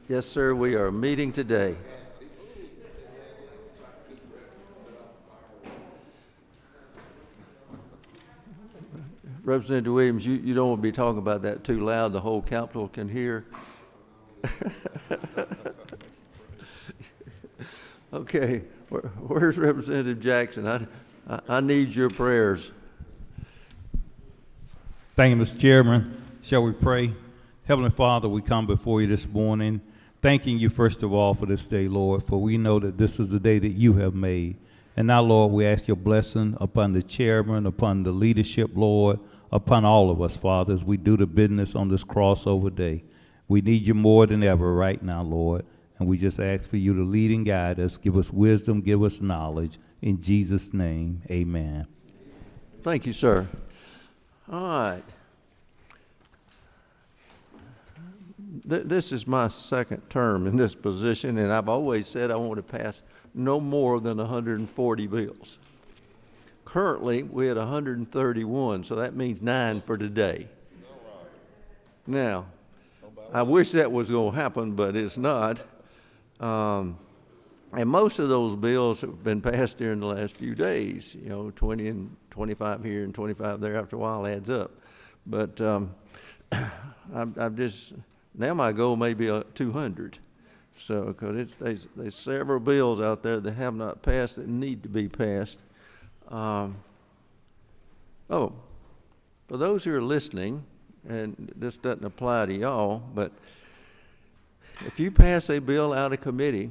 Yes, sir, we are meeting today. Representative Williams, you don't want to be talking about that too loud. The whole Capitol can hear. Okay, where's Representative Jackson? I need your prayers. Thank you, Mr. Chairman. Shall we pray? Heavenly Father, we come before you this morning, thanking you first of all for this day, Lord, for we know that this is the day that you have made. And now, Lord, we ask your blessing upon the chairman, upon the leadership, Lord, upon all of us, Father, as we do the business on this crossover day. We need you more than ever right now, Lord, and we just ask for you to lead and guide us, give us wisdom, give us knowledge. In Jesus' name, amen. Thank you, sir. All right. This is my second term in this position, and I've always said I want to pass no more than 140 bills. Currently, we're at 131, so that means 9 for today. Now, I wish that was going to happen, but it's not. And most of those bills have been passed during the last few days, 20 and 25 here and 25 there. After a while adds up. But I've just, now my goal may be 200. So, because there's several bills out there that have not passed that need to be passed. For those who are listening, and this doesn't apply to y'all, but if you pass a bill out of committee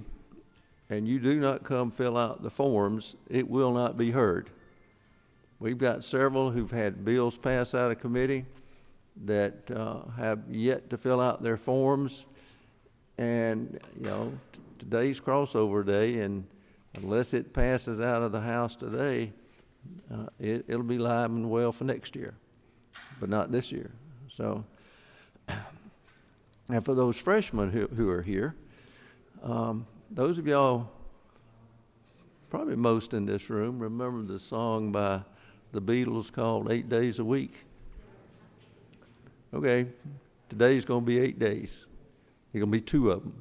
and you do not come fill out the forms, it will not be heard. We've got several who've had bills passed out of committee that have yet to fill out their forms. And, today's crossover day, and unless it passes out of the House today, it'll be live and well for next year, but not this year. So, and for those freshmen who are here, those of y'all, probably most in this room, remember the song by the Beatles called 8 Days a Week. Okay, today's going to be 8 days. It's going to be 2 of them,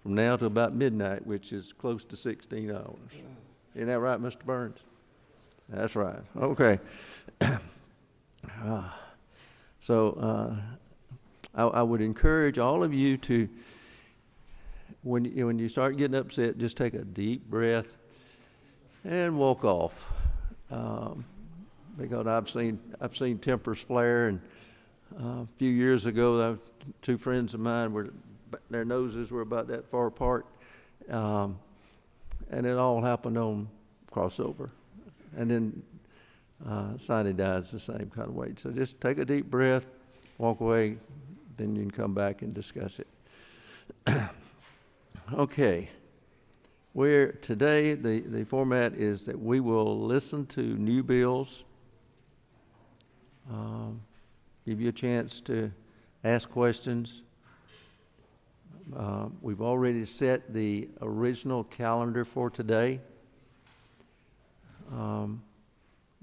from now to about midnight, which is close to 16 hours. Isn't that right, Mr. Burns? That's right. Okay. I would encourage all of you to, when you start getting upset, just take a deep breath and walk off. Because I've seen tempers flare, and a few years ago, 2 friends of mine their noses were about that far apart, and it all happened on crossover. And then Sonny dies the same kind of way. So just take a deep breath, walk away, then you can come back and discuss it. Okay. Today, the format is that we will listen to new bills, give you a chance to ask questions. We've already set the original calendar for today.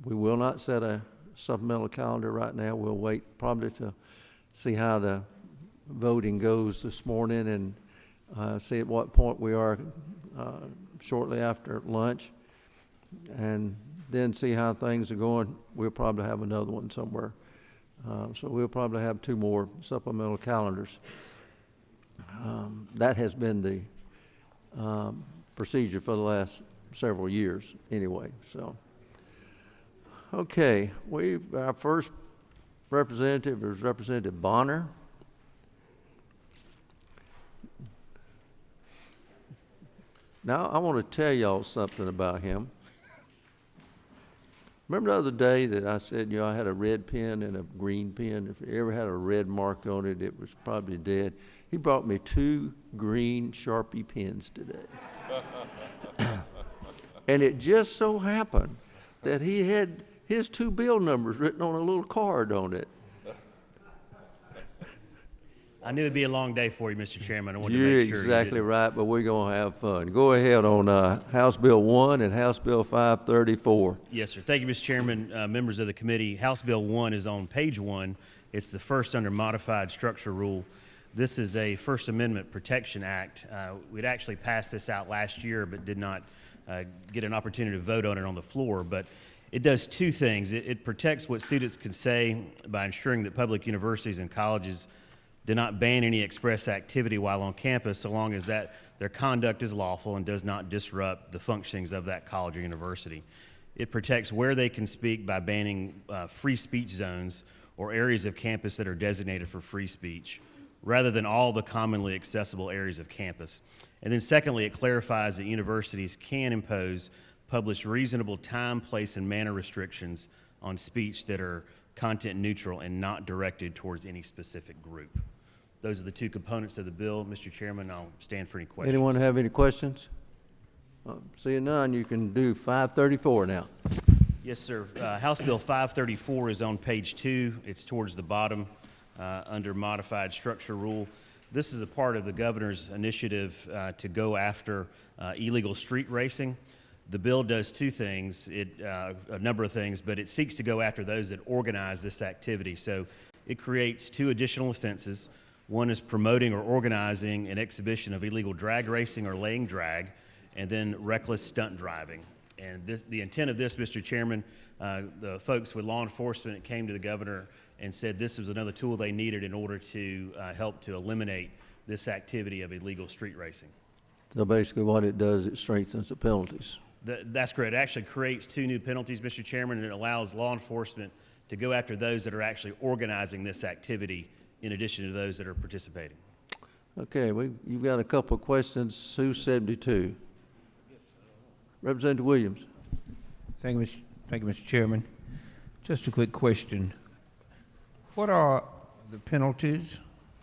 We will not set a supplemental calendar right now. We'll wait probably to see how the voting goes this morning and see at what point we are shortly after lunch, and then see how things are going. We'll probably have another one somewhere. So we'll probably have 2 more supplemental calendars. That has been the procedure for the last several years anyway. So, okay, our first representative is Representative Bonner. Now, I want to tell y'all something about him. Remember the other day that I said, I had a red pen and a green pen. If you ever had a red mark on it, it was probably dead. He brought me 2 green Sharpie pens today. And it just so happened that he had his 2 bill numbers written on a little card on it. I knew it'd be a long day for you, Mr. Chairman. I wanted to You're make sure exactly right, but we're going to have fun. Go ahead on House Bill 1 and House Bill 534. Yes, sir. Thank you, Mr. Chairman, members of the committee. House Bill 1 is on page 1. It's the first under modified structure rule. This is a First Amendment Protection Act. We'd actually passed this out last year, but did not get an opportunity to vote on it on the floor. But it does two things. It protects what students can say by ensuring that public universities and colleges do not ban any express activity while on campus, so long as that their conduct is lawful and does not disrupt the functionings of that college or university. It protects where they can speak by banning free speech zones or areas of campus that are designated for free speech, rather than all the commonly accessible areas of campus. And then secondly, it clarifies that universities can impose published reasonable time, place, and manner restrictions on speech that are content neutral and not directed towards any specific group. Those are the two components of the bill. Mr. Chairman, I'll stand for any questions. Anyone have any questions? Seeing none, you can do 534 now. Yes, sir. House Bill 534 is on page 2. It's towards the bottom under modified structure rule. This is a part of the governor's initiative to go after illegal street racing. The bill does two things, a number of things, but it seeks to go after those that organize this activity. So it creates two additional offenses. One is promoting or organizing an exhibition of illegal drag racing or laying drag, and then reckless stunt driving. And the intent of this, Mr. Chairman, the folks with law enforcement came to the governor and said this was another tool they needed in order to help to eliminate this activity of illegal street racing. So basically what it does, it strengthens the penalties. That's correct. It actually creates two new penalties, Mr. Chairman, and it allows law enforcement to go after those that are actually organizing this activity in addition to those that are participating. Okay, you've got a couple of questions. Sue 72. Representative Williams. Thank you, Mr. Chairman. Just a quick question. What are the penalties,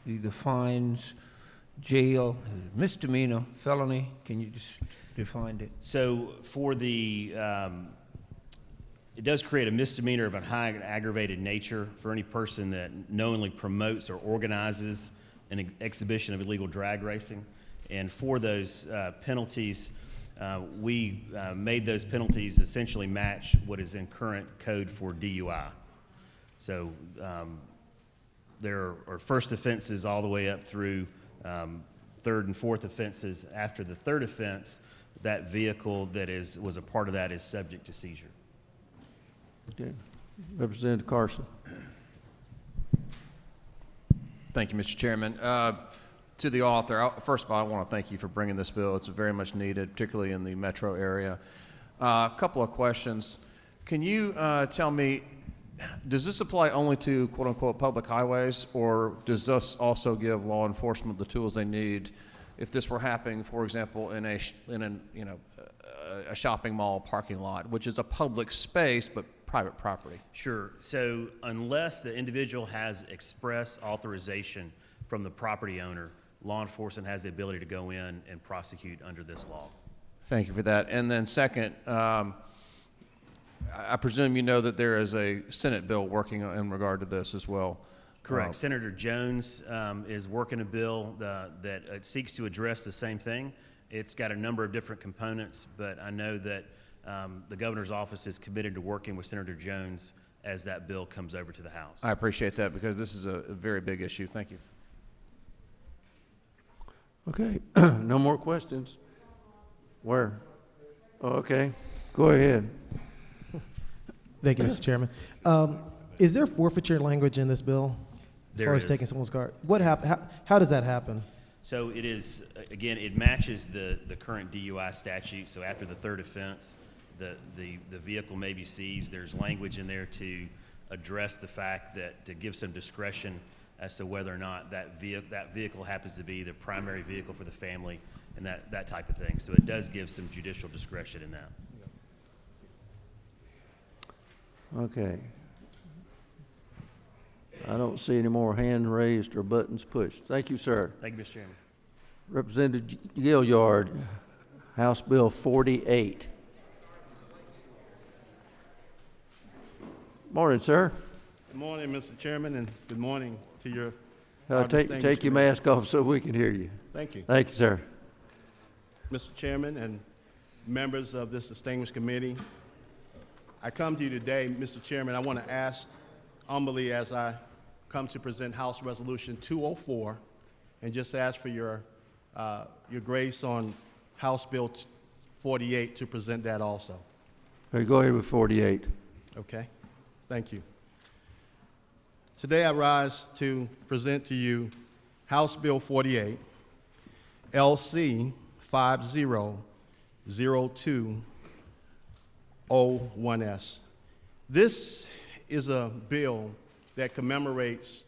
the fines, jail, misdemeanor, felony? Can you just define it? So for the, it does create a misdemeanor of a high aggravated nature for any person that knowingly promotes or organizes an exhibition of illegal drag racing. And for those penalties, we made those penalties essentially match what is in current code for DUI. So there are first offenses all the way up through third and fourth offenses. After the third offense, that vehicle that was a part of that is subject to seizure. Okay. Representative Carson. Thank you, Mr. Chairman. To the author, first of all, I want to thank you for bringing this bill. It's very much needed, particularly in the metro area. A couple of questions. Can you tell me, does this apply only to quote-unquote public highways, or does this also give law enforcement the tools they need if this were happening, for example, in a shopping mall parking lot, which is a public space but private property? Sure. So unless the individual has express authorization from the property owner, law enforcement has the ability to go in and prosecute under this law. Thank you for that. And then second, I presume you know that there is a Senate bill working in regard to this as well. Correct. Senator Jones is working a bill that seeks to address the same thing. It's got a number of different components, but I know that the governor's office is committed to working with Senator Jones as that bill comes over to the House. I appreciate that because this is a very big issue. Thank you. Okay, no more questions? Where? Oh, okay, go ahead. Thank you, Mr. Chairman. Is there forfeiture language in this bill as There far as is. taking someone's car? What how does that happen? So it is, again, it matches the current DUI statute. So after the third offense, the vehicle may be seized. There's language in there to address the fact that, to give some discretion as to whether or not that vehicle happens to be the primary vehicle for the family and that type of thing. So it does give some judicial discretion in that. Okay. I don't see any more hand raised or buttons pushed. Thank you, sir. Thank you, Mr. Chairman. Representative Gilliard, House Bill 48. Morning, sir. Good morning, Mr. Chairman, and good morning to your Take distinguished your committee. mask off so we can hear you. Thank you. Thank you, sir. Mr. Chairman and members of this distinguished committee, I come to you today, Mr. Chairman, I want to ask humbly as I come to present House Resolution 204, and just ask for your grace on House Bill 48 to present that also. Okay, go ahead with 48. Okay? Thank you. Today I rise to present to you House Bill 48, LC 500201S. This is a bill that commemorates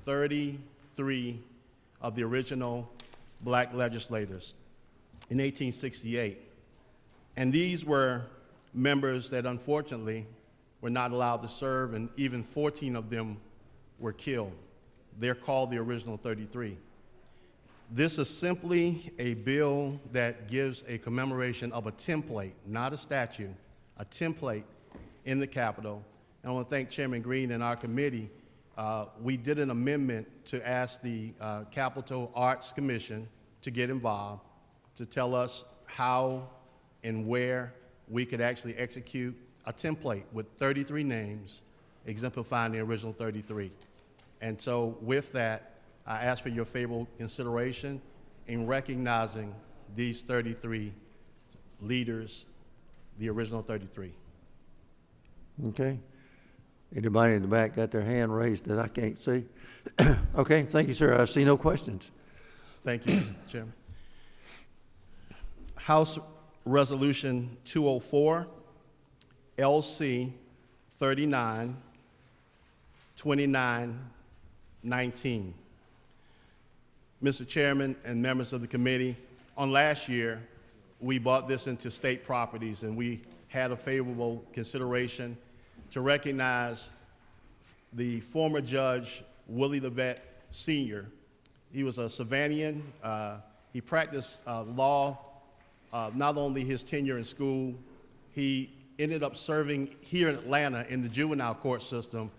33 of the original black legislators in 1868. And these were members that unfortunately were not allowed to serve, and even 14 of them were killed. They're called the original 33. This is simply a bill that gives a commemoration of a template, not a statue, a template in the Capitol. And I want to thank Chairman Green and our committee. We did an amendment to ask the Capitol Arts Commission to get involved, to tell us how and where we could actually execute a template with 33 names exemplifying the original 33. And so with that, I ask for your favorable consideration in recognizing these 33 leaders, the original 33. Okay. Anybody in the back got their hand raised that I can't see? Okay, thank you, sir. I see no questions. Thank you, Mr. Chairman. House Resolution 204, LC 392919. Mr. Chairman and members of the committee, on last year, we bought this into state properties, and we had a favorable consideration to recognize the former judge, Willie LeVette Sr. He was a Savannaian. He practiced law, not only his tenure in school, he ended up serving here in Atlanta in the juvenile court system,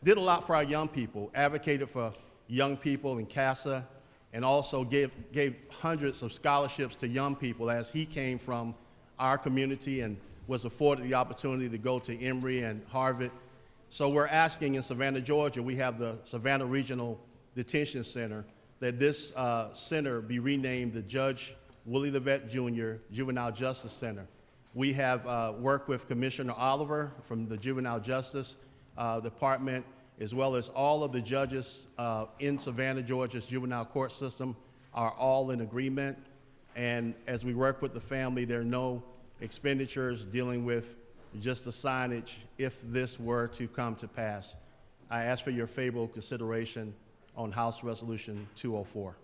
did a lot for our young people, advocated for young people in CASA, and also gave hundreds of scholarships to young people as he came from our community and was afforded the opportunity to go to Emory and Harvard. So we're asking in Savannah, Georgia, we have the Savannah Regional Detention Center, that this center be renamed the Judge Willie LeVette Jr. Juvenile Justice Center. We have worked with Commissioner Oliver from the Juvenile Justice Department, as well as all of the judges in Savannah, Georgia's juvenile court system are all in agreement. And as we work with the family, there are no expenditures dealing with just the signage if this were to come to pass. I ask for your favorable consideration on House Resolution 204.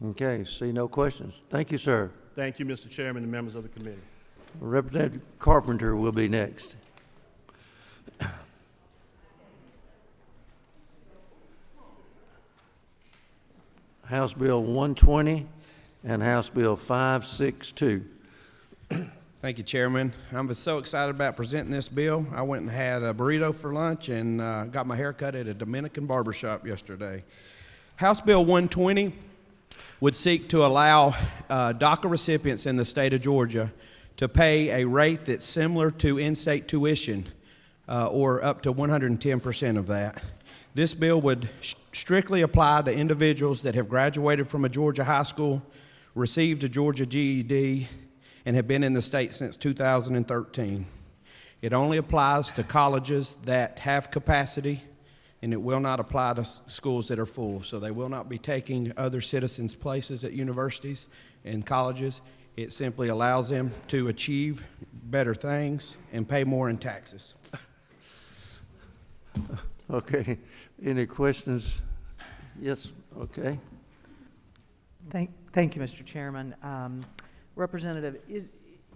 Okay, see no questions. Thank you, sir. Thank you, Mr. Chairman and members of the committee. Representative Carpenter will be next. House Bill 120 and House Bill 562. Thank you, Chairman. I'm so excited about presenting this bill. I went and had a burrito for lunch and got my hair cut at a Dominican barbershop yesterday. House Bill 120 would seek to allow DACA recipients in the state of Georgia to pay a rate that's similar to in-state tuition, or up to 110% of that. This bill would strictly apply to individuals that have graduated from a Georgia high school, received a Georgia GED, and have been in the state since 2013. It only applies to colleges that have capacity, and it will not apply to schools that are full. So they will not be taking other citizens' places at universities and colleges. It simply allows them to achieve better things and pay more in taxes. Okay, any questions? Yes, okay. Thank you, Mr. Chairman. Representative,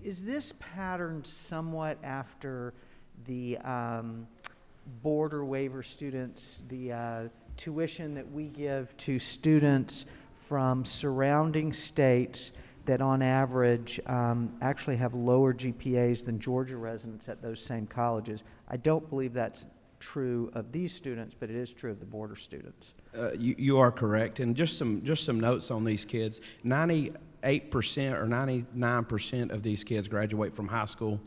is this patterned somewhat after the border waiver students, the tuition that we give to students from surrounding states that on average actually have lower GPAs than Georgia residents at those same colleges? I don't believe that's true of these students, but it is true of the border students. You are correct, and just some notes on these kids. 98% or 99% of these kids graduate from high school.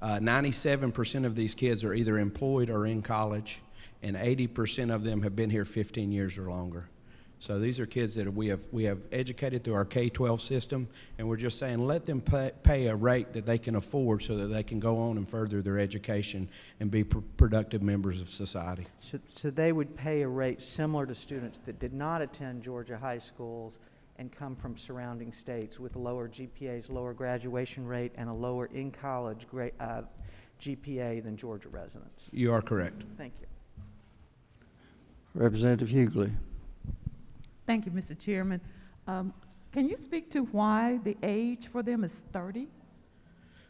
97% of these kids are either employed or in college, and 80% of them have been here 15 years or longer. So these are kids that we have educated through our K-12 system, and we're just saying let them pay a rate that they can afford so that they can go on and further their education and be productive members of society. So they would pay a rate similar to students that did not attend Georgia high schools and come from surrounding states with lower GPAs, lower graduation rate, and a lower in-college GPA than Georgia residents. You are correct. Thank you. Representative Hughley. Thank you, Mr. Chairman. Can you speak to why the age for them is 30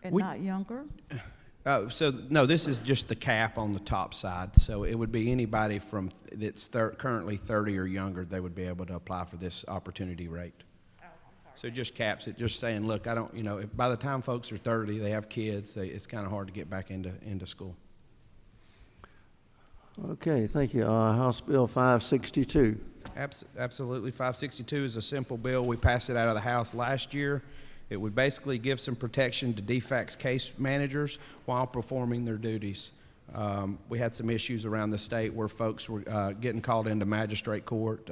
and not younger? No, this is just the cap on the top side. So it would be anybody from that's currently 30 or younger, they would be able to apply for this opportunity rate. Oh, I'm sorry. So it just caps it, just saying, look, I don't, if by the time folks are 30, they have kids, it's kind of hard to get back into school. Okay, thank you. House Bill 562. Absolutely. 562 is a simple bill. We passed it out of the House last year. It would basically give some protection to DFACS case managers while performing their duties. We had some issues around the state where folks were getting called into magistrate court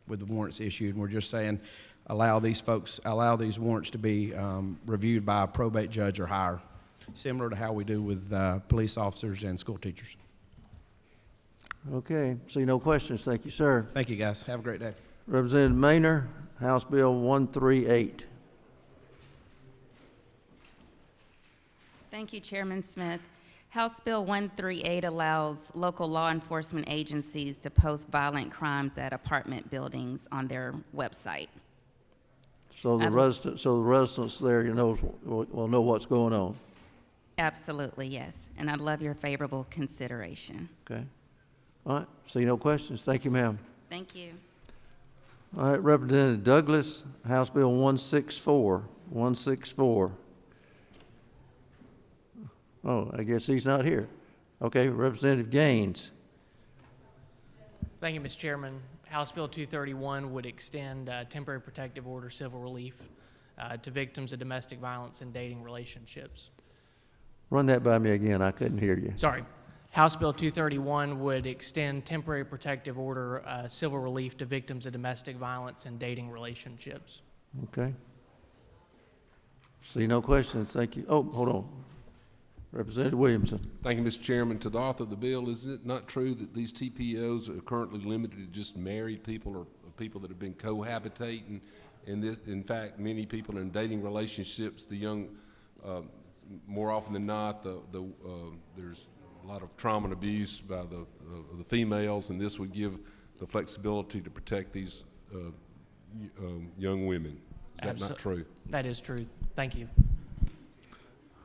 with the warrants issued, and we're just saying allow these warrants to be reviewed by a probate judge or higher, similar to how we do with police officers and school teachers. Okay, see no questions. Thank you, sir. Thank you, guys. Have a great day. Representative Maynor, House Bill 138. Thank you, Chairman Smith. House Bill 138 allows local law enforcement agencies to post violent crimes at apartment buildings on their website. So the residents there, will know what's going on. Absolutely, yes. And I'd love your favorable consideration. Okay. All right, see no questions. Thank you, ma'am. Thank you. All right, Representative Douglas, House Bill 164. 164. Oh, I guess he's not here. Okay, Representative Gaines. Thank you, Mr. Chairman. House Bill 231 would extend temporary protective order civil relief to victims of domestic violence and dating relationships. Run that by me again. I couldn't hear you. Sorry. House Bill 231 would extend temporary protective order civil relief to victims of domestic violence and dating relationships. Okay. See no questions. Thank you. Oh, hold on. Representative Williamson. Thank you, Mr. Chairman. To the author of the bill, is it not true that these TPOs are currently limited to just married people or people that have been cohabitating? And this, in fact, many people in dating relationships, the young, more often than not, there's a lot of trauma and abuse by the females, and this would give the flexibility to protect these young women. Is that not true? That is true. Thank you.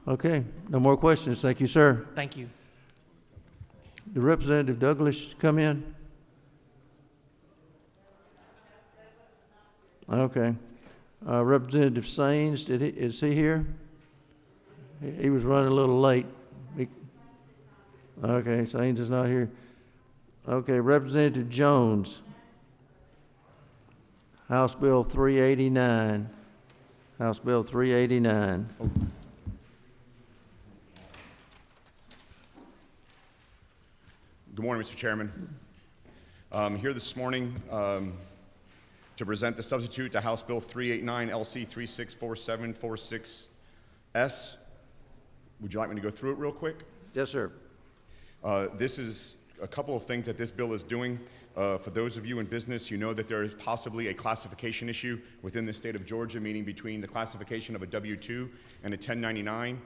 Okay, no more questions. Thank you, sir. Thank you. Did Representative Douglas come in? Okay. Representative Saines, is he here? He was running a little late. Okay, Saines is not here. Okay, Representative Jones, House Bill 389. House Bill 389. Good morning, Mr. Chairman. I'm here this morning to present the substitute to House Bill 389 LC 364746S. Would you like me to go through it real quick? Yes, sir. This is a couple of things that this bill is doing. For those of you in business, you know that there is possibly a classification issue within the state of Georgia, meaning between the classification of a W-2 and a 1099.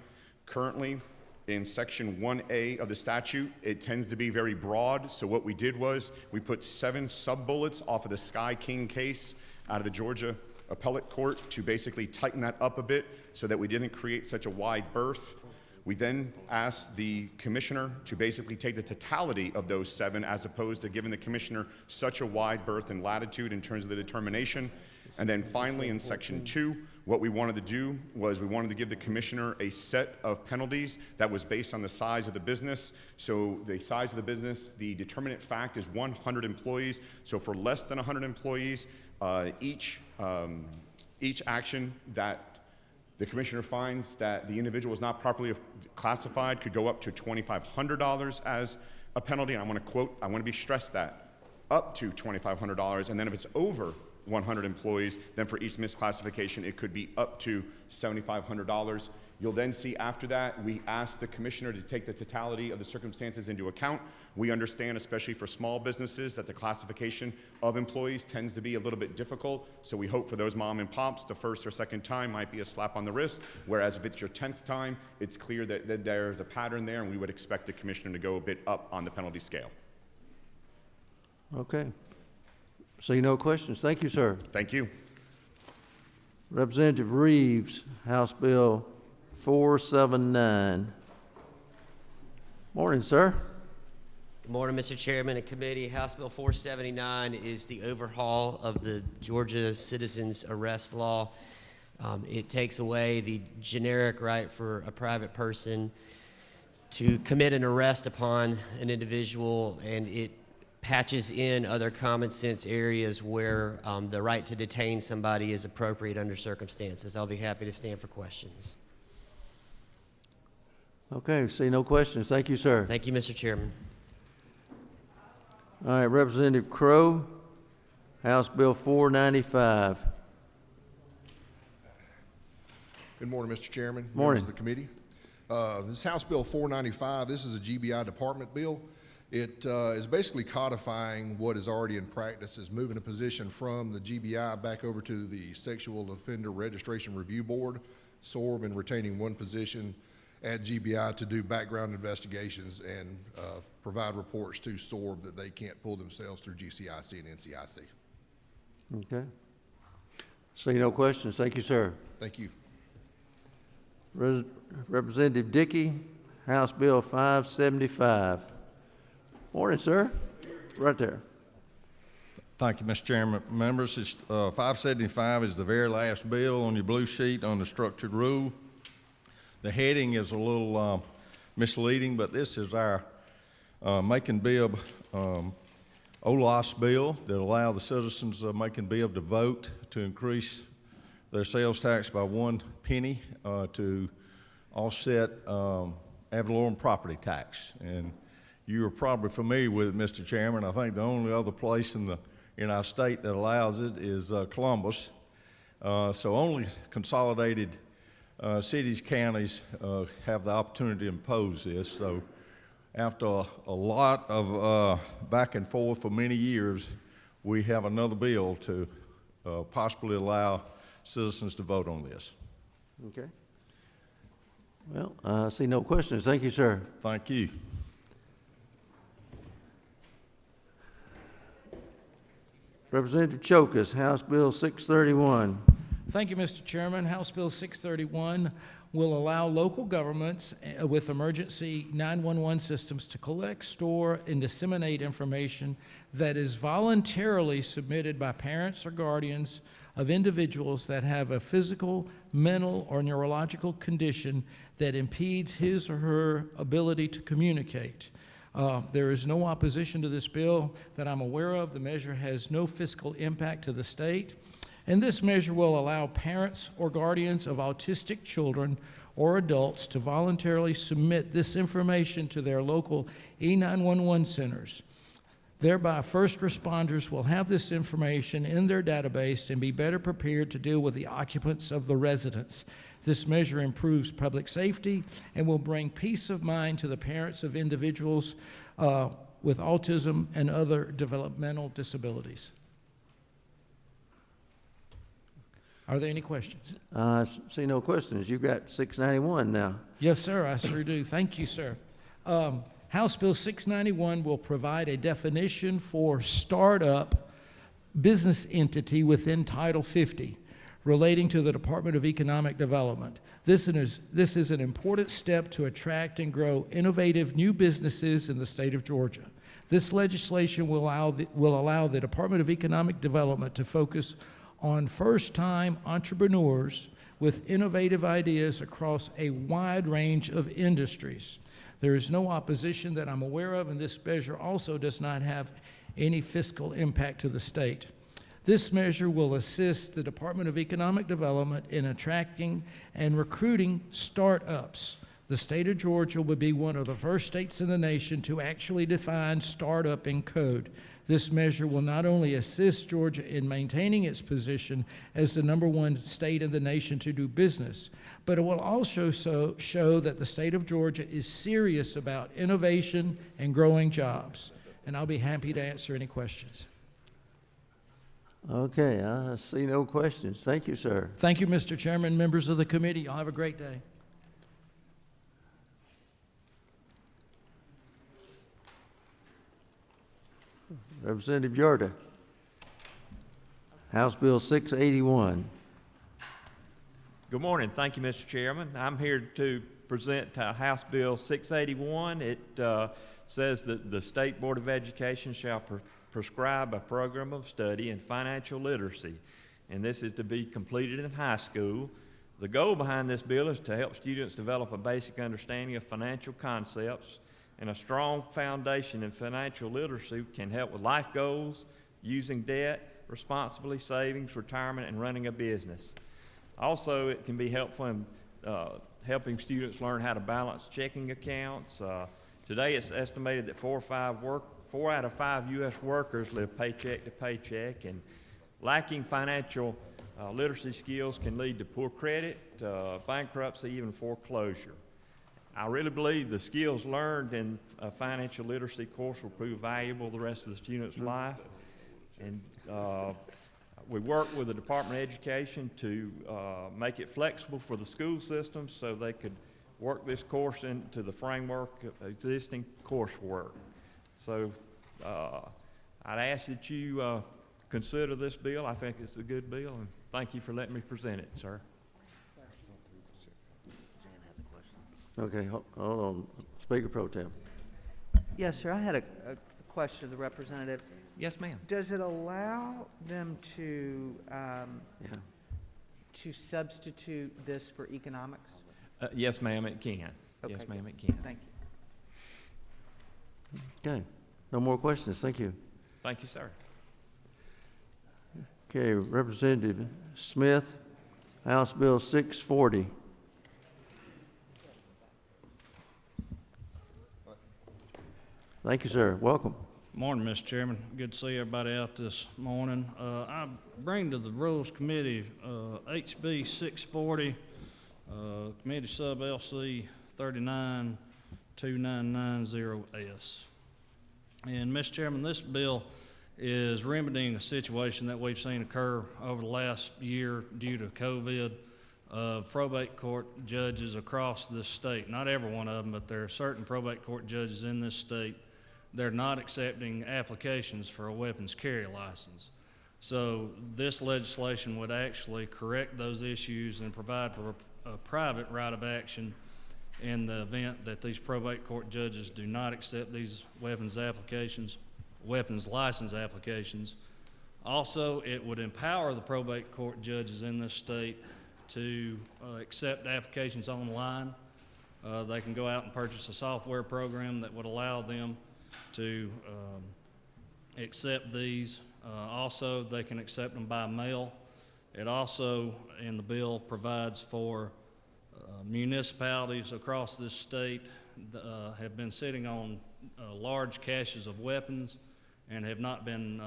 Currently, in Section 1A of the statute, it tends to be very broad. So what we did was we put 7 sub-bullets off of the Sky King case out of the Georgia Appellate Court to basically tighten that up a bit so that we didn't create such a wide berth. We then asked the commissioner to basically take the totality of those 7 as opposed to giving the commissioner such a wide berth and latitude in terms of the determination. And then finally in Section 2, what we wanted to do was we wanted to give the commissioner a set of penalties that was based on the size of the business. So the size of the business, the determinant fact is 100 employees. So for less than 100 employees, each action that the commissioner finds that the individual is not properly classified could go up to $2,500 as a penalty. And I want to be stressed that up to $2,500. And then if it's over 100 employees, then for each misclassification, it could be up to $7,500. You'll then see after that, we ask the commissioner to take the totality of the circumstances into account. We understand, especially for small businesses, that the classification of employees tends to be a little bit difficult. So we hope for those mom and pops, the first or second time might be a slap on the wrist. Whereas if it's your 10th time, it's clear that there's a pattern there, and we would expect the commissioner to go a bit up on the penalty scale. Okay. See no questions. Thank you, sir. Thank you. Representative Reeves, House Bill 479. Morning, sir. Good morning, Mr. Chairman and committee. House Bill 479 is the overhaul of the Georgia citizens arrest law. It takes away the generic right for a private person to commit an arrest upon an individual, and it patches in other common sense areas where the right to detain somebody is appropriate under circumstances. I'll be happy to stand for questions. Okay, see no questions. Thank you, sir. Thank you, Mr. Chairman. All right, Representative Crowe, House Bill 495. Good morning, Mr. Chairman. Morning. Members of the committee. This House Bill 495, this is a GBI department bill. It is basically codifying what is already in practice, is moving a position from the GBI back over to the Sexual Offender Registration Review Board, SORB, and retaining one position at GBI to do background investigations and provide reports to SORB that they can't pull themselves through GCIC and NCIC. Okay. See no questions. Thank you, sir. Thank you. Representative Dickey, House Bill 575. Morning, sir. Right there. Thank you, Mr. Chairman. Members, 575 is the very last bill on your blue sheet on the structured rule. The heading is a little misleading, but this is our Macon Bibb OLAS bill that allow the citizens of Macon Bibb to vote to increase their sales tax by 1 penny to offset ad valorem property tax. And you are probably familiar with it, Mr. Chairman. I think the only other place in our state that allows it is Columbus. So only consolidated cities, counties have the opportunity to impose this. So after a lot of back and forth for many years, we have another bill to possibly allow citizens to vote on this. Okay. Well, I see no questions. Thank you, sir. Thank you. Representative Chokas, House Bill 631. Thank you, Mr. Chairman. House Bill 631 will allow local governments with emergency 911 systems to collect, store, and disseminate information that is voluntarily submitted by parents or guardians of individuals that have a physical, mental, or neurological condition that impedes his or her ability to communicate. There is no opposition to this bill that I'm aware of. The measure has no fiscal impact to the state. And this measure will allow parents or guardians of autistic children or adults to voluntarily submit this information to their local E911 centers. Thereby, first responders will have this information in their database and be better prepared to deal with the occupants of the residence. This measure improves public safety and will bring peace of mind to the parents of individuals with autism and other developmental disabilities. Are there any questions? See no questions. You've got 691 now. Yes, sir, I sure do. Thank you, sir. House Bill 691 will provide a definition for startup business entity within Title 50 relating to the Department of Economic Development. This is an important step to attract and grow innovative new businesses in the state of Georgia. This legislation will allow the Department of Economic Development to focus on first-time entrepreneurs with innovative ideas across a wide range of industries. There is no opposition that I'm aware of, and this measure also does not have any fiscal impact to the state. This measure will assist the Department of Economic Development in attracting and recruiting startups. The state of Georgia would be one of the first states in the nation to actually define startup in code. This measure will not only assist Georgia in maintaining its position as the #1 state in the nation to do business, but it will also show that the state of Georgia is serious about innovation and growing jobs. And I'll be happy to answer any questions. Okay, I see no questions. Thank you, sir. Thank you, Mr. Chairman, members of the committee. Y'all have a great day. Representative Yarda. House Bill 681. Good morning. Thank you, Mr. Chairman. I'm here to present House Bill 681. It says that the State Board of Education shall prescribe a program of study in financial literacy, and this is to be completed in high school. The goal behind this bill is to help students develop a basic understanding of financial concepts, and a strong foundation in financial literacy can help with life goals, using debt, responsibly savings, retirement, and running a business. Also, it can be helpful in helping students learn how to balance checking accounts. Today, it's estimated that 4 out of 5 U.S. workers live paycheck to paycheck, and lacking financial literacy skills can lead to poor credit, bankruptcy, even foreclosure. I really believe the skills learned in a financial literacy course will prove valuable the rest of the student's life. And we work with the Department of Education to make it flexible for the school system so they could work this course into the framework of existing coursework. So I'd ask that you consider this bill. I think it's a good bill, and thank you for letting me present it, sir. Okay, hold on. Speaker Pro Tem. Yes, sir. I had a question of the representative. Yes, ma'am. Does it allow them to substitute this for economics? Yes, ma'am, it can. Okay, Yes, ma'am, good. it can. Thank you. Okay, no more questions. Thank you. Thank you, sir. Okay, Representative Smith, House Bill 640. Thank you, sir. Welcome. Morning, Mr. Chairman. Good to see everybody out this morning. I bring to the Rules Committee HB 640, Committee Sub LC 392990S. And, Mr. Chairman, this bill is remedying a situation that we've seen occur over the last year due to COVID of probate court judges across this state. Not every one of them, but there are certain probate court judges in this state. They're not accepting applications for a weapons carry license. So this legislation would actually correct those issues and provide for a private right of action in the event that these probate court judges do not accept these weapons license applications. Also, it would empower the probate court judges in this state to accept applications online. They can go out and purchase a software program that would allow them to accept these. Also, they can accept them by mail. It also, in the bill, provides for municipalities across this state have been sitting on large caches of weapons and have not been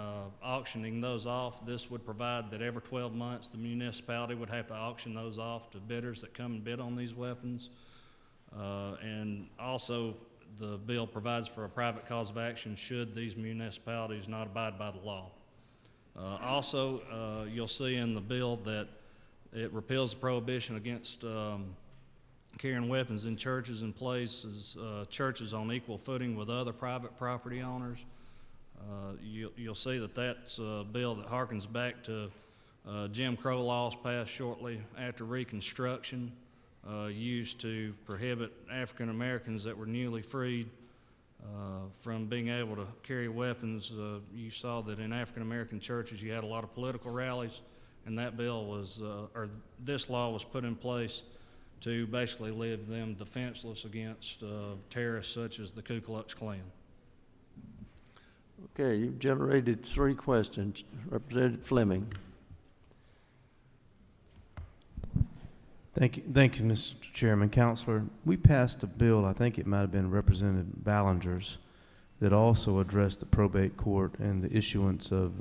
auctioning those off. This would provide that every 12 months the municipality would have to auction those off to bidders that come and bid on these weapons. And also, the bill provides for a private cause of action should these municipalities not abide by the law. Also, you'll see in the bill that it repeals the prohibition against carrying weapons in churches and places, churches on equal footing with other private property owners. You'll see that that's a bill that harkens back to Jim Crow laws passed shortly after Reconstruction, used to prohibit African Americans that were newly freed from being able to carry weapons. You saw that in African American churches you had a lot of political rallies, and that bill was, or this law was put in place to basically leave them defenseless against terrorists such as the Ku Klux Klan. Okay, you've generated 3 questions. Representative Fleming. Thank you, Mr. Chairman. Counselor, we passed a bill, I think it might have been Representative Ballinger's, that also addressed the probate court and the issuance of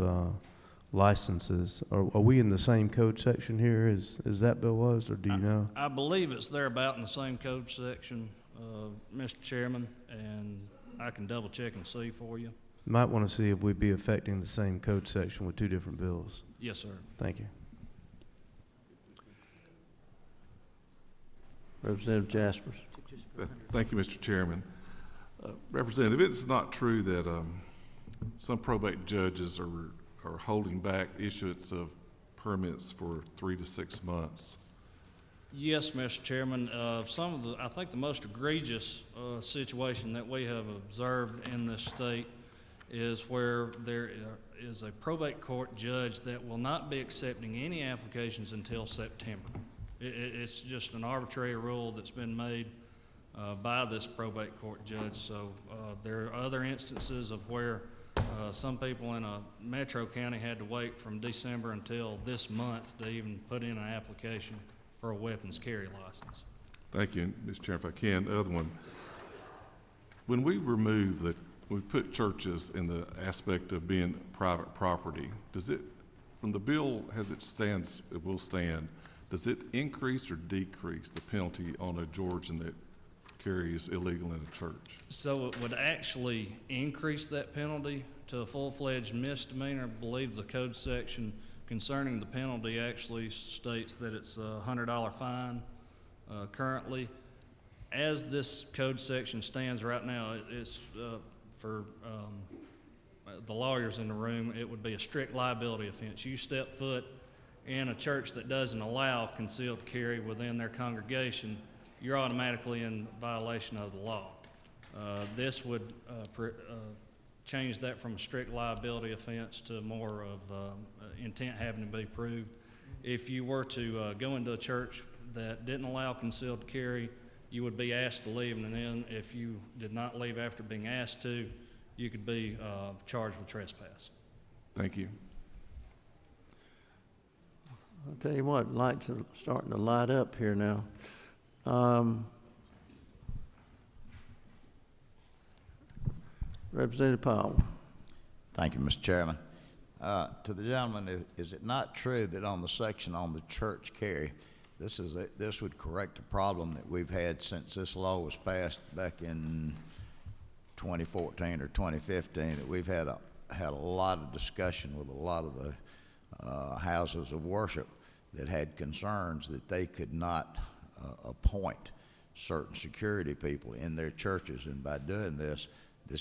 licenses. Are we in the same code section here as that bill was, or do you know? I believe it's there about in the same code section, Mr. Chairman, and I can double check and see for you. Might want to see if we'd be affecting the same code section with two different bills. Yes, sir. Thank you. Representative Jaspers. Thank you, Mr. Chairman. Representative, it's not true that some probate judges are holding back issuance of permits for 3 to 6 months. Yes, Mr. Chairman. I think the most egregious situation that we have observed in this state is where there is a probate court judge that will not be accepting any applications until September. It's just an arbitrary rule that's been made by this probate court judge. So there are other instances of where some people in a metro county had to wait from December until this month to even put in an application for a weapons carry license. Thank you, Mr. Chairman. If I can, the other one. When we we put churches in the aspect of being private property, does it, from the bill as it stands, it will stand, does it increase or decrease the penalty on a Georgian that carries illegal in a church? So it would actually increase that penalty to a full-fledged misdemeanor. I believe the code section concerning the penalty actually states that it's a $100 fine currently. As this code section stands right now, it's for the lawyers in the room, it would be a strict liability offense. You step foot in a church that doesn't allow concealed carry within their congregation, you're automatically in violation of the law. This would change that from a strict liability offense to more of intent having to be proved. If you were to go into a church that didn't allow concealed carry, you would be asked to leave, and then if you did not leave after being asked to, you could be charged with trespass. Thank you. I'll tell you what, lights are starting to light up here now. Representative Powell. Thank you, Mr. Chairman. To the gentleman, is it not true that on the section on the church carry, this would correct a problem that we've had since this law was passed back in 2014 or 2015, that we've had a lot of discussion with a lot of the houses of worship that had concerns that they could not appoint certain security people in their churches, and by doing this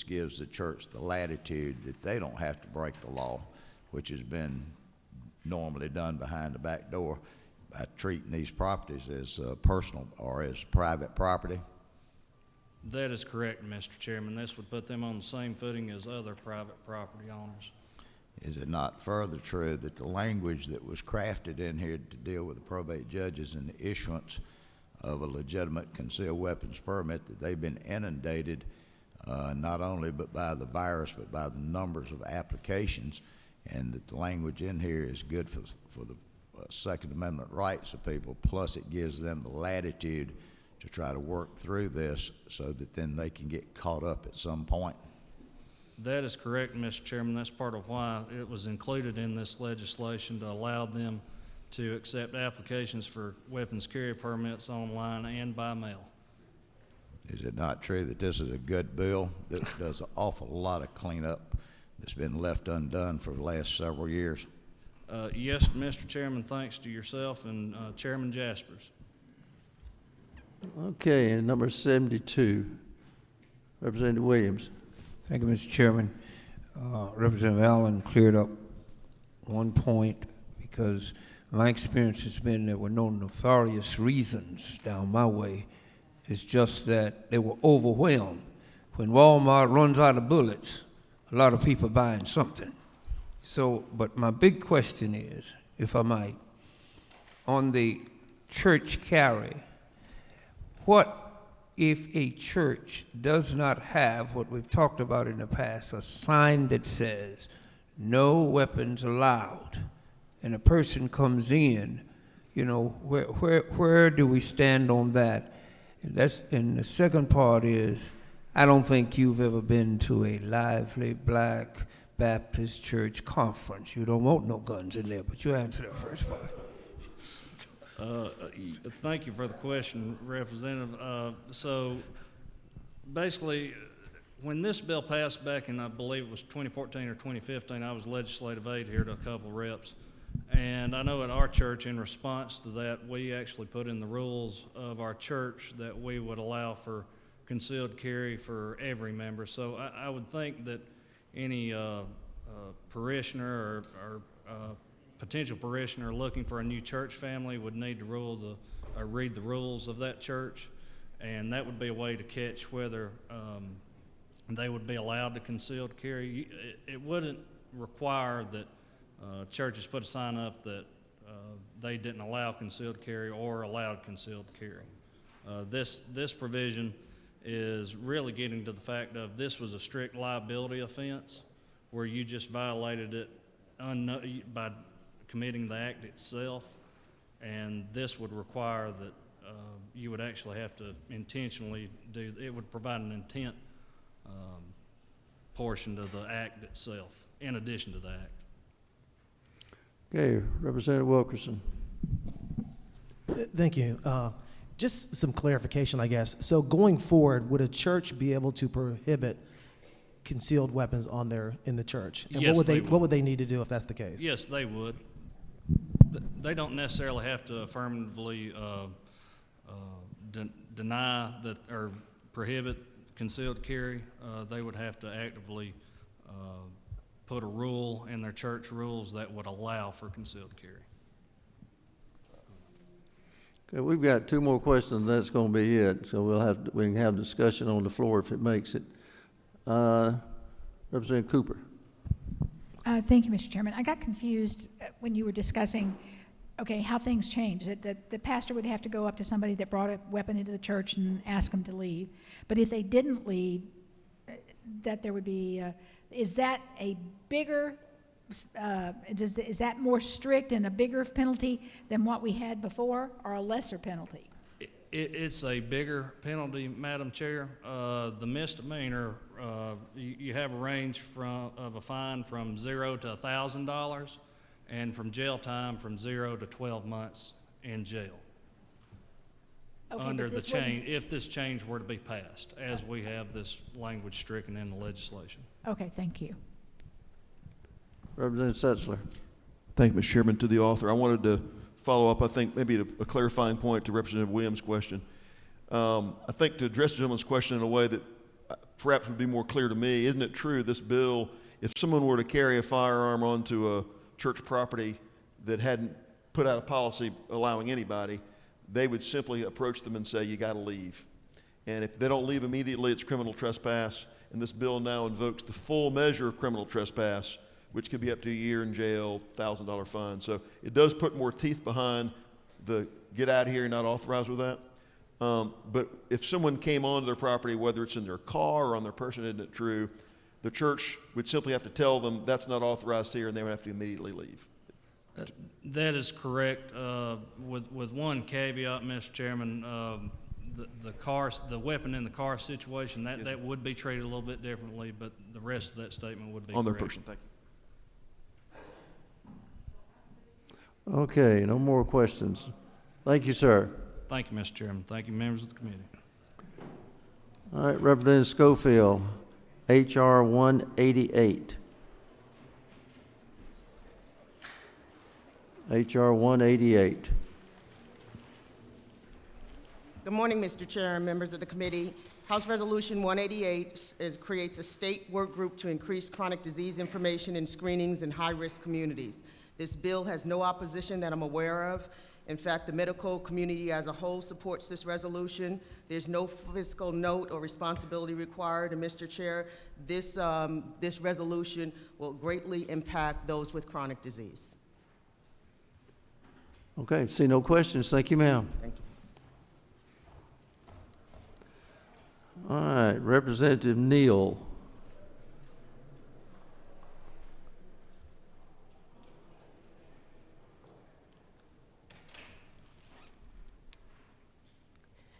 gives the church the latitude that they don't have to break the law, which has been normally done behind the back door by treating these properties as personal or as private property. That is correct, Mr. Chairman. This would put them on the same footing as other private property owners. Is it not further true that the language that was crafted in here to deal with the probate judges and the issuance of a legitimate concealed weapons permit, that they've been inundated not only but by the virus but by the numbers of applications, and that the language in here is good for the Second Amendment rights of people, plus it gives them the latitude to try to work through this so that then they can get caught up at some point? That is correct, Mr. Chairman. That's part of why it was included in this legislation, to allow them to accept applications for weapons carry permits online and by mail. Is it not true that this is a good bill that does an awful lot of cleanup that's been left undone for the last several years? Yes, Mr. Chairman, thanks to yourself and Chairman Jaspers. Okay, and number 72, Representative Williams. Thank you, Mr. Chairman. Representative Allen cleared up one point, because my experience has been there were no nefarious reasons down my way. It's just that they were overwhelmed. When Walmart runs out of bullets, a lot of people are buying something. So, but my big question is, if I might, on the church carry, what if a church does not have what we've talked about in the past, a sign that says no weapons allowed, and a person comes in You know, where do we stand on that? And the second part is, I don't think you've ever been to a lively black Baptist church conference. You don't want no guns in there, but you answer the first part. Thank you for the question, Representative. So basically, when this bill passed back in, I believe it was 2014 or 2015, I was legislative aide here to a couple of reps. And I know at our church, in response to that, we actually put in the rules of our church that we would allow for concealed carry for every member. So I would think that any parishioner or potential parishioner looking for a new church family would need to read the rules of that church, and that would be a way to catch whether they would be allowed to concealed carry. It wouldn't require that churches put a sign up that they didn't allow concealed carry or allowed concealed carry. This provision is really getting to the fact of this was a strict liability offense where you just violated it by committing the act itself, and this would require that you would actually have to intentionally do, it would provide an intent portion to the act itself in addition to the act. Okay, Representative Wilkerson. Thank you. Just some clarification, I guess. So going forward, would a church be able to prohibit concealed weapons in the church? And Yes, what would they need to do if that's the case? Yes, they would. They don't necessarily have to affirmatively deny that or prohibit concealed carry. They would have to actively put a rule in their church rules that would allow for concealed carry. Okay, we've got two more questions. That's going to be it. So we can have discussion on the floor if it makes it. Representative Cooper. Thank you, Mr. Chairman. I got confused when you were discussing, okay, how things change. That the pastor would have to go up to somebody that brought a weapon into the church and ask them to leave. But if they didn't leave, that there would be, is that a bigger, is that more strict and a bigger penalty than what we had before, or a lesser penalty? It's a bigger penalty, Madam Chair. The misdemeanor, you have a range of a fine from $0 to $1,000, and from jail time from 0 to 12 months in jail. Okay, under the change, if this change were to be passed, as we have this language stricken in the legislation. Okay, thank you. Representative Setzler. Thank you, Mr. Chairman. To the author, I wanted to follow up, I think, maybe a clarifying point to Representative Williams' question. I think to address the gentleman's question in a way that perhaps would be more clear to me, isn't it true this bill, if someone were to carry a firearm onto a church property that hadn't put out a policy allowing anybody, they would simply approach them and say, you got to leave. And if they don't leave immediately, it's criminal trespass. And this bill now invokes the full measure of criminal trespass, which could be up to a year in jail, $1,000 fine. So it does put more teeth behind the get out of here, you're not authorized with that. But if someone came onto their property, whether it's in their car or on their person, isn't it true, the church would simply have to tell them that's not authorized here, and they would have to immediately leave. That is correct, with one caveat, Mr. Chairman. The weapon in the car situation, that would be treated a little bit differently, but the rest of that statement would be on their correct. person. Thank you. Okay, no more questions. Thank you, sir. Thank you, Mr. Chairman. Thank you, members of the committee. All right, Representative Schofield, H.R. 188. H.R. 188. Good morning, Mr. Chair and members of the committee. House Resolution 188 creates a state work group to increase chronic disease information and screenings in high-risk communities. This bill has no opposition that I'm aware of. In fact, the medical community as a whole supports this resolution. There's no fiscal note or responsibility required, and Mr. Chair, this resolution will greatly impact those with chronic disease. Okay, see no questions. Thank you, ma'am. Thank you. All right, Representative Neal.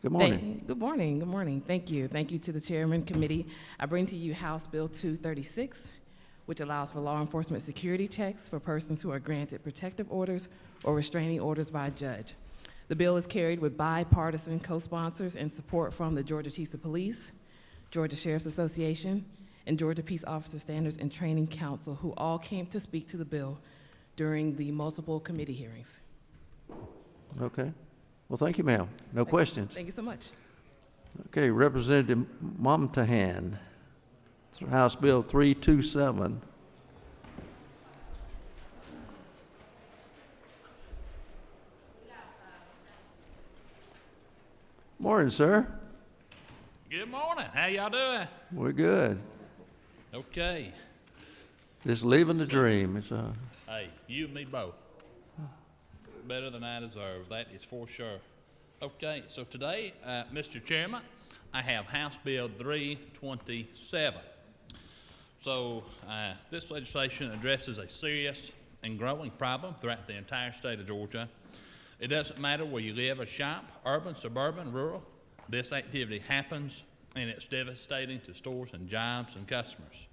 Good morning. Good morning. Good morning. Thank you. Thank you to the chairman committee. I bring to you House Bill 236, which allows for law enforcement security checks for persons who are granted protective orders or restraining orders by a judge. The bill is carried with bipartisan co-sponsors and support from the Georgia Chiefs of Police, Georgia Sheriff's Association, and Georgia Peace Officer Standards and Training Council, who all came to speak to the bill during the multiple committee hearings. Okay. Well, thank you, ma'am. No questions. Thank you so much. Okay, Representative Momtahan, House Bill 327. Morning, sir. Good morning. How y'all doing? We're good. Okay. Just living the dream. It's Hey, you and me both. Better than I deserve. That is for sure. Okay, so today, Mr. Chairman, I have House Bill 327. So this legislation addresses a serious and growing problem throughout the entire state of Georgia. It doesn't matter where you live or shop, urban, suburban, rural. This activity happens, and it's devastating to stores and jobs and customers.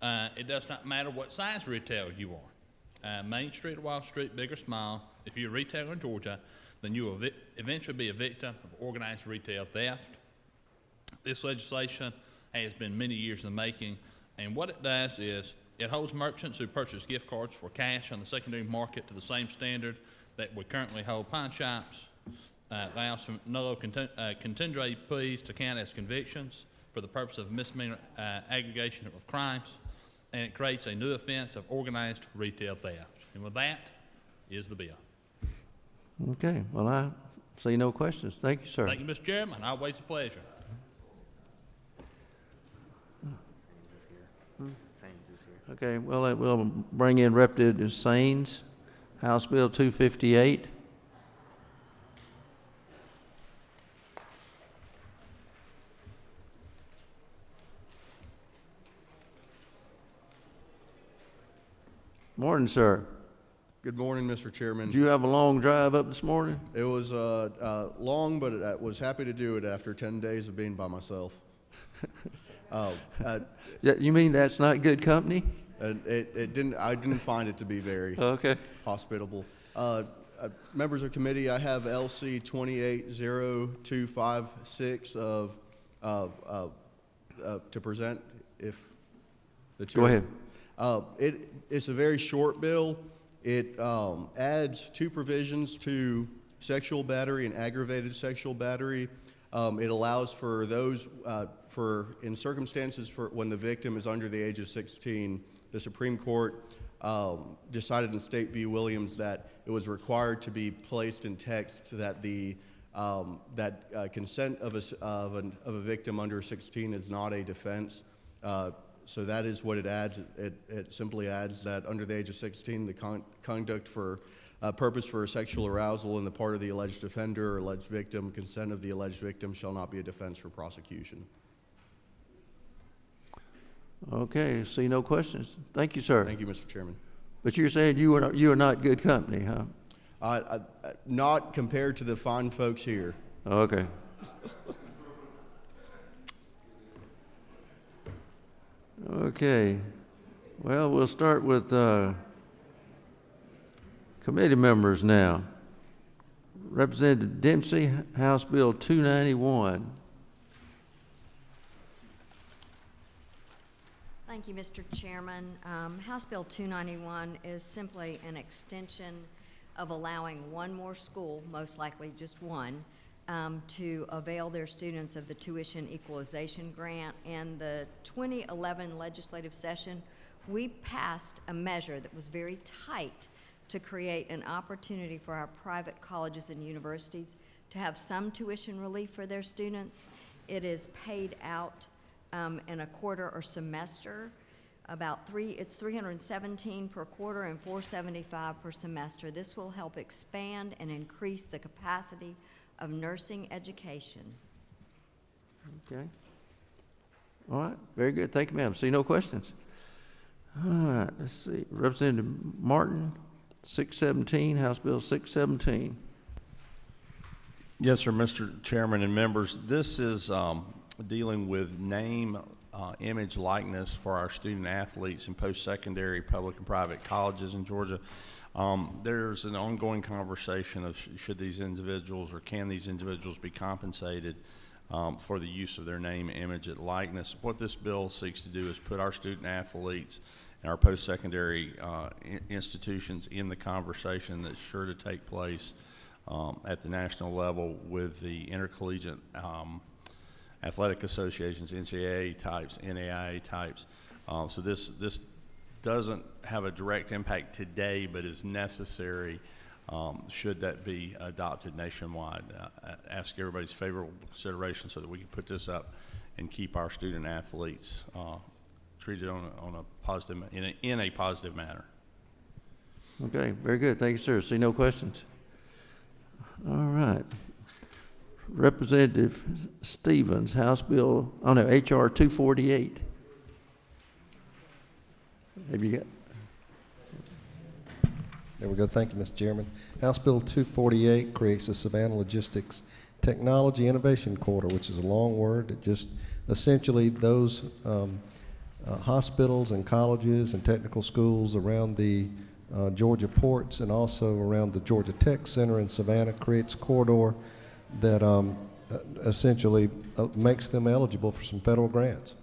It does not matter what size retailer you are. Main Street or Wall Street, big or small, if you're a retailer in Georgia, then you will eventually be a victim of organized retail theft. This legislation has been many years in the making, and what it does is it holds merchants who purchase gift cards for cash on the secondary market to the same standard that we currently hold pawn shops. Allows some nullo contendere pleas to count as convictions for the purpose of misdemeanor aggregation of crimes, and it creates a new offense of organized retail theft. And with that is the bill. okay. Well, I see no questions. Thank you, sir. Thank you, Mr. Chairman. Always a pleasure. Okay, well, we'll bring in Representative Saines, House Bill 258. Morning, sir. Good morning, Mr. Chairman. Did you have a long drive up this morning? It was long, but I was happy to do it after 10 days of being by myself. Yeah, you mean that's not good company? It didn't. I didn't find it to be very okay. hospitable. Members of committee, I have LC 280256 to present. If the chair. Go ahead. It's a very short bill. It adds two provisions to sexual battery and aggravated sexual battery. It allows for those, in circumstances when the victim is under the age of 16, the Supreme Court decided in State v. Williams that it was required to be placed in text that the consent of a victim under 16 is not a defense. So that is what it adds. It simply adds that under the age of 16, the conduct for purpose for sexual arousal on the part of the alleged offender or alleged victim, consent of the alleged victim shall not be a defense for prosecution. Okay, see no questions. Thank you, sir. Thank you, Mr. Chairman. But you're saying you are not good company, huh? Not compared to the fine folks here. Okay. Okay. Well, we'll start with committee members now. Representative Dempsey, House Bill 291. Thank you, Mr. Chairman. House Bill 291 is simply an extension of allowing one more school, most likely just one, to avail their students of the tuition equalization grant. In the 2011 legislative session, we passed a measure that was very tight to create an opportunity for our private colleges and universities to have some tuition relief for their students. It is paid out in a quarter or semester. It's $317 per quarter and $475 per semester. This will help expand and increase the capacity of nursing education. Okay. All right. Very good. Thank you, ma'am. See no questions. All right. Let's see. Representative Martin, 617, House Bill 617. Yes, sir, Mr. Chairman and members. This is dealing with name, image, likeness for our student athletes in post-secondary public and private colleges in Georgia. There's an ongoing conversation of should these individuals or can these individuals be compensated for the use of their name, image, and likeness. What this bill seeks to do is put our student athletes and our post-secondary institutions in the conversation that's sure to take place at the national level with the intercollegiate athletic associations, NCAA types, NAIA types. So this doesn't have a direct impact today, but is necessary should that be adopted nationwide. Ask everybody's favorable consideration so that we can put this up and keep our student athletes treated on a positive, in a positive manner. Okay, very good. Thank you, sir. See no questions. All right. Representative Stevens, House Bill, HR 248. Have you got? There we go. Thank you, Mr. Chairman. House Bill 248 creates the Savannah Logistics Technology Innovation Corridor, which is a long word. It just essentially those hospitals and colleges and technical schools around the Georgia ports and also around the Georgia Tech Center in Savannah creates a corridor that essentially makes them eligible for some federal grants.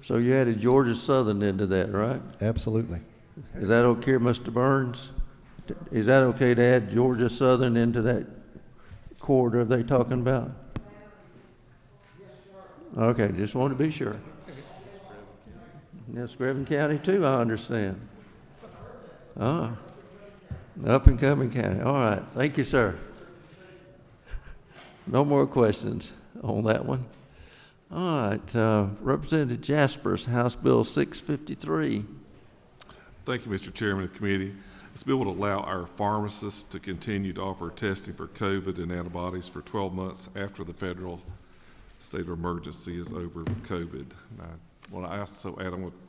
So you added Georgia Southern into that, right? Absolutely. Is that okay, Mr. Burns? Is that okay to add Georgia Southern into that corridor they're talking about? Okay, just want to be sure. That's Grevin County too, I understand. Ah, up and coming county. All right, thank you, sir. No more questions on that one. All right, Representative Jaspers, House Bill 653. Thank you, Mr. Chairman of the committee. This bill would allow our pharmacists to continue to offer testing for COVID and antibodies for 12 months after the federal state of emergency is over with COVID. And I want to also add, I want to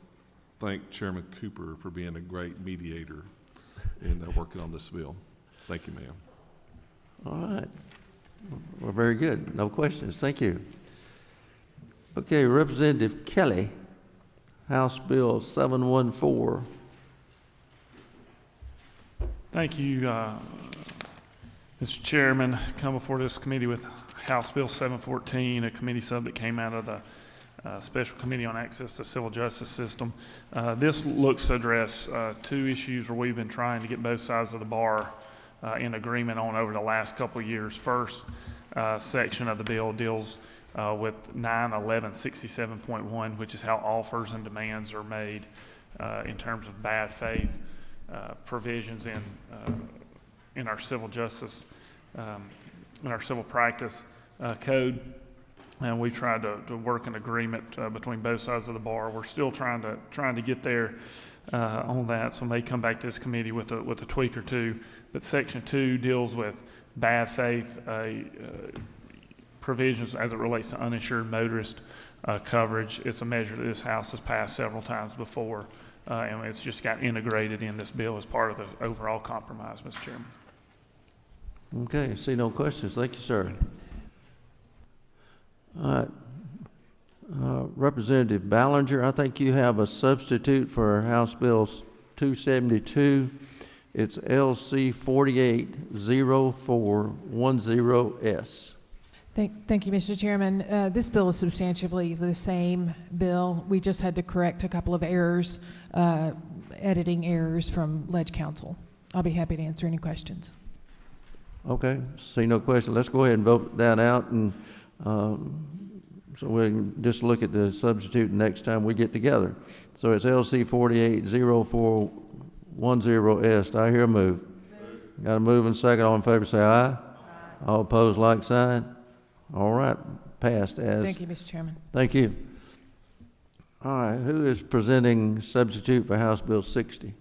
thank Chairman Cooper for being a great mediator in working on this bill. Thank you, ma'am. All right. Well, very good. No questions. Thank you. Okay, Representative Kelly, House Bill 714. Thank you, Mr. Chairman. Come before this committee with House Bill 714, a committee sub that came out of the Special Committee on Access to the Civil Justice System. This looks to address two issues where we've been trying to get both sides of the bar in agreement on over the last couple of years. First section of the bill deals with 91167.1, which is how offers and demands are made in terms of bad faith provisions in our civil justice, in our civil practice code. And we tried to work an agreement between both sides of the bar. We're still trying to get there on that, so may come back to this committee with a tweak or two. But Section 2 deals with bad faith provisions as it relates to uninsured motorist coverage. It's a measure that this House has passed several times before, and it's just got integrated in this bill as part of the overall compromise, Mr. Chairman. Okay, see no questions. Thank you, sir. All right. Representative Ballinger, I think you have a substitute for House Bill 272. It's LC 480410S. Thank you, Mr. Chairman. This bill is substantially the same bill. We just had to correct a couple of errors, editing errors from Ledge Council. I'll be happy to answer any questions. Okay, see no question. Let's go ahead and vote that out, and so we can just look at the substitute next time we get together. So it's LC 480410S. Do I hear a move? Got a move and second. All in favor say aye. All opposed, like sign. All right, passed as. Thank you, Mr. Chairman. Thank you. All right, who is presenting substitute for House Bill 60?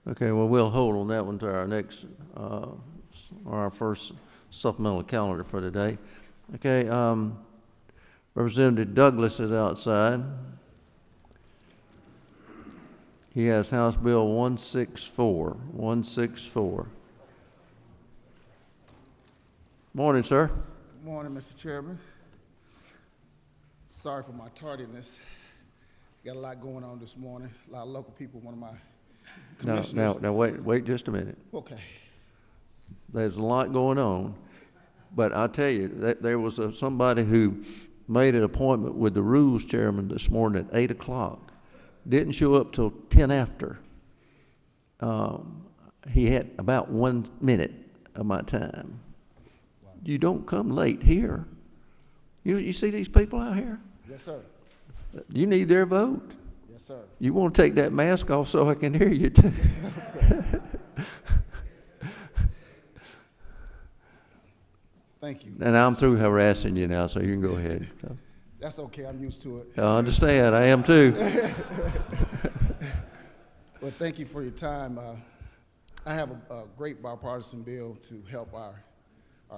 Okay, well, we'll hold on that one to our next, or our first supplemental calendar for today. Okay, Representative Douglas is outside. He has House Bill 164. Morning, sir. Good morning, Mr. Chairman. Sorry for my tardiness. Got a lot going on this morning. A lot of local people, one of my commissioners. Now, wait just a minute. Okay. There's a lot going on, but I'll tell you, that there was somebody who made an appointment with the Rules Chairman this morning at 8 o'clock. Didn't show up till 10 after. He had about 1 minute of my time. You don't come late here. You see these people out here? Yes, sir. You need their vote. Yes, sir. You want to take that mask off so I can hear you too. Thank you. And I'm through harassing you now, so you can go ahead. That's okay. I'm used to it. I understand. I am too. Well, thank you for your time. I have a great bipartisan bill to help our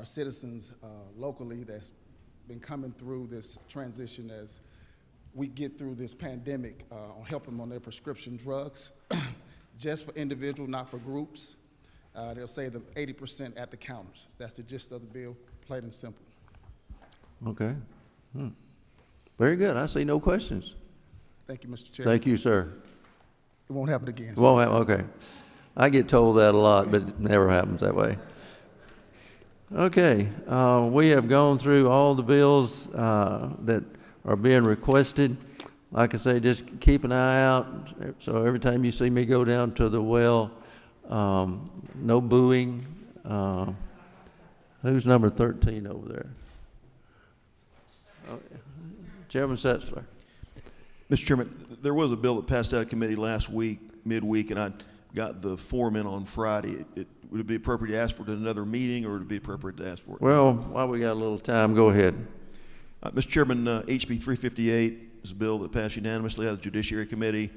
citizens locally that's been coming through this transition as we get through this pandemic, on helping them on their prescription drugs, just for individuals, not for groups. They'll save them 80% at the counters. That's the gist of the bill, plain and simple. Okay. Very good. I see no questions. Thank you, Mr. Chairman. Thank you, sir. It won't happen again. Won't happen. Okay. I get told that a lot, but it never happens that way. Okay. We have gone through all the bills that are being requested. Like I say, just keep an eye out. So every time you see me go down to the well, no booing. Who's number 13 over there? Chairman Setzler. Mr. Chairman, there was a bill that passed out of committee last week, midweek, and I got the form in on Friday. Would it be appropriate to ask for it at another meeting, or would it be appropriate to ask for it? Well, while we got a little time, go ahead. Mr. Chairman, HB 358 is a bill that passed unanimously out of the Judiciary Committee.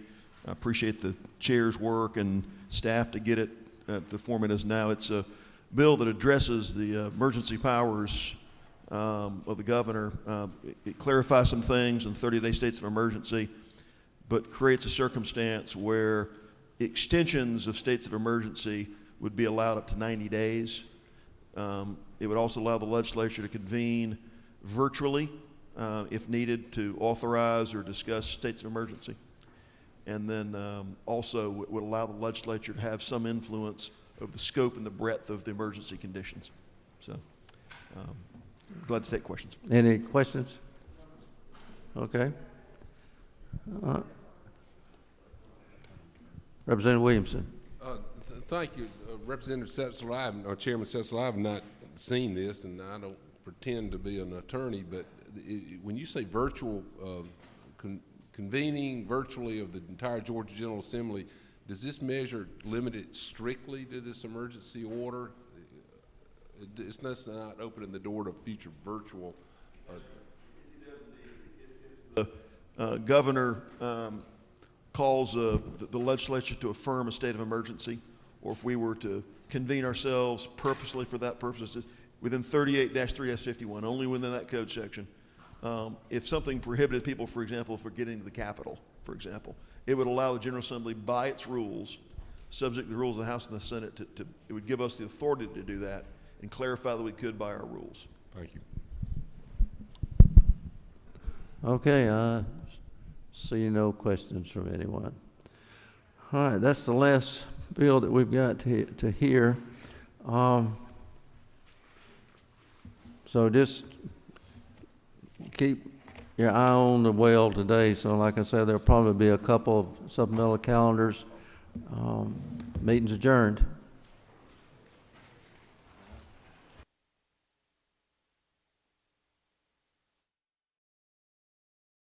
I appreciate the chair's work and staff to get it the form it is now. It's a bill that addresses the emergency powers of the governor. It clarifies some things in 30-day states of emergency, but creates a circumstance where extensions of states of emergency would be allowed up to 90 days. It would also allow the legislature to convene virtually if needed to authorize or discuss states of emergency. And then also would allow the legislature to have some influence over the scope and the breadth of the emergency conditions. So glad to take questions. Any questions? Okay. Representative Williamson. Thank you, Representative Setzler. Or Chairman Setzler, I have not seen this, and I don't pretend to be an attorney, but when you say virtual convening virtually of the entire Georgia General Assembly, does this measure limit it strictly to this emergency order? It's not opening the door to future virtual. The governor calls the legislature to affirm a state of emergency, or if we were to convene ourselves purposely for that purpose, within 38-3S51, only within that code section. If something prohibited people, for example, from getting to the Capitol, for example, it would allow the General Assembly, by its rules, subject to the rules of the House and the Senate, it would give us the authority to do that and clarify that we could by our rules. Thank you. Okay, I see no questions from anyone. All right, that's the last bill that we've got to hear. So just keep your eye on the well today. So like I said, there'll probably be a couple of supplemental calendars. Meeting's adjourned.